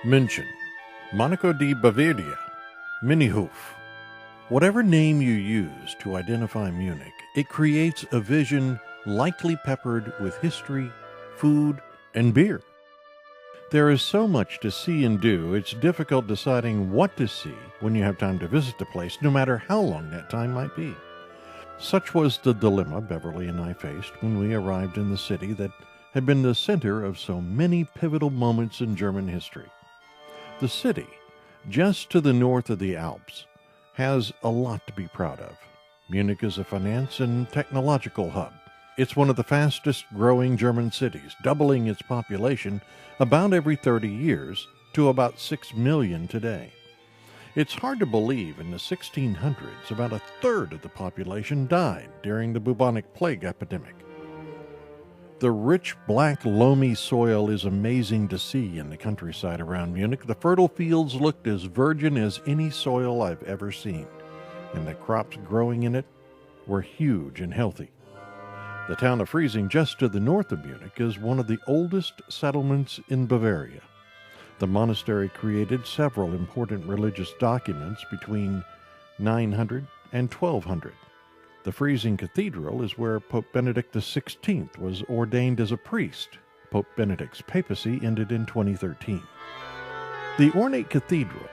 München, Monaco di Bavaria, Minihof. Whatever name you use to identify Munich, it creates a vision likely peppered with history, food, and beer. There is so much to see and do, it's difficult deciding what to see when you have time to visit the place, no matter how long that time might be. Such was the dilemma Beverly and I faced when we arrived in the city that had been the center of so many pivotal moments in German history. The city, just to the north of the Alps, has a lot to be proud of. Munich is a finance and technological hub. It's one of the fastest growing German cities, doubling its population about every 30 years to about 6 million today. It's hard to believe in the 1600s about a third of the population died during the bubonic plague epidemic. The rich black loamy soil is amazing to see in the countryside around Munich. The fertile fields looked as virgin as any soil I've ever seen, and the crops growing in it were huge and healthy. The town of Freising, just to the north of Munich, is one of the oldest settlements in Bavaria. The monastery created several important religious documents between 900 and 1200. The Freising Cathedral is where Pope Benedict XVI was ordained as a priest. Pope Benedict's papacy ended in 2013. The ornate cathedral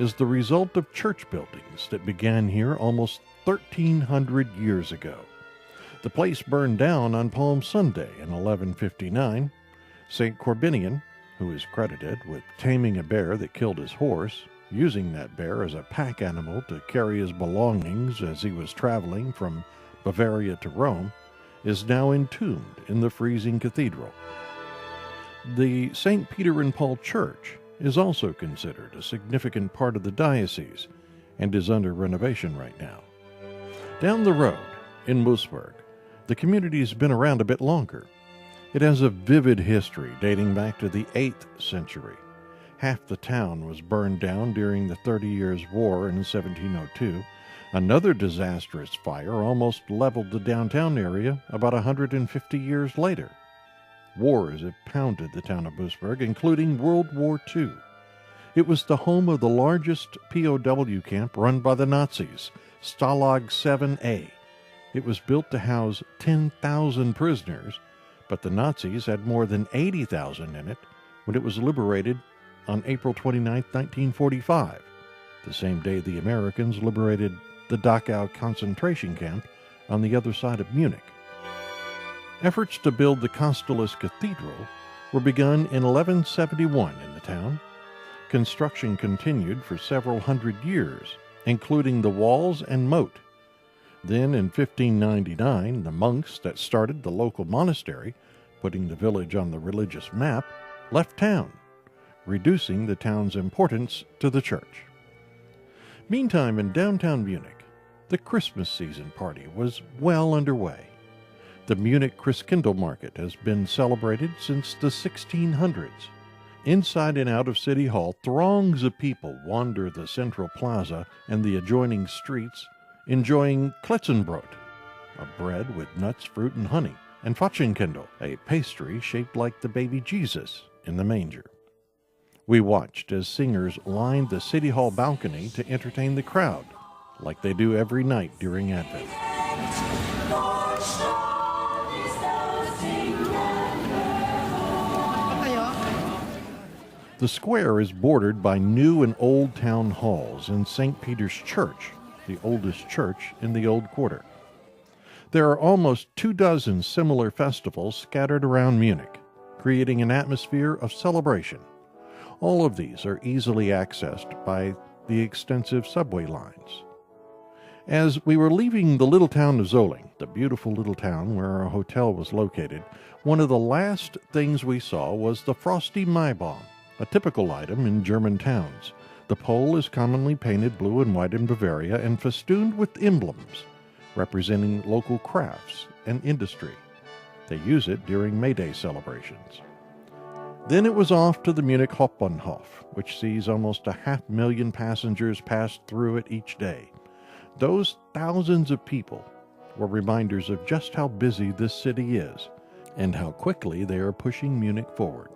is the result of church buildings that began here almost 1,300 years ago. The place burned down on Palm Sunday in 1159. St. Corbinian, who is credited with taming a bear that killed his horse, using that bear as a pack animal to carry his belongings as he was traveling from Bavaria to Rome, is now entombed in the Freising Cathedral. The St. Peter and Paul Church is also considered a significant part of the diocese and is under renovation right now. Down the road, in Moosburg, the community has been around a bit longer. It has a vivid history dating back to the 8th century. Half the town was burned down during the 30 Years' War in 1702. Another disastrous fire almost leveled the downtown area about 150 years later. Wars have pounded the town of Moosburg, including World War II. It was the home of the largest POW camp run by the Nazis, Stalag 7A. It was built to house 10,000 prisoners, but the Nazis had more than 80,000 in it when it was liberated on April 29, 1945, the same day the Americans liberated the Dachau concentration camp on the other side of Munich. Efforts to build the Kostelus Cathedral were begun in 1171 in the town. Construction continued for several hundred years, including the walls and moat. Then in 1599, the monks that started the local monastery, putting the village on the religious map, left town, reducing the town's importance to the church. Meantime, in downtown Munich, the Christmas season party was well underway. The Munich Christkindl market has been celebrated since the 1600s. Inside and out of City Hall, throngs of people wander the central plaza and the adjoining streets, enjoying Klitzenbrot, a bread with nuts, fruit, and honey, and Fatschenkindl, a pastry shaped like the baby Jesus in the manger. We watched as singers lined the City Hall balcony to entertain the crowd, like they do every night during Advent. The square is bordered by new and old town halls and St. Peter's Church, the oldest church in the Old Quarter. There are almost 24 similar festivals scattered around Munich, creating an atmosphere of celebration. All of these are easily accessed by the extensive subway lines. As we were leaving the little town of Zolling, the beautiful little town where our hotel was located, one of the last things we saw was the Frosty Maibaum, a typical item in German towns. The pole is commonly painted blue and white in Bavaria and festooned with emblems representing local crafts and industry. They use it during May Day celebrations. Then it was off to the Munich Hauptbahnhof, which sees almost 500,000 passengers pass through it each day. Those thousands of people were reminders of just how busy this city is and how quickly they are pushing Munich forward.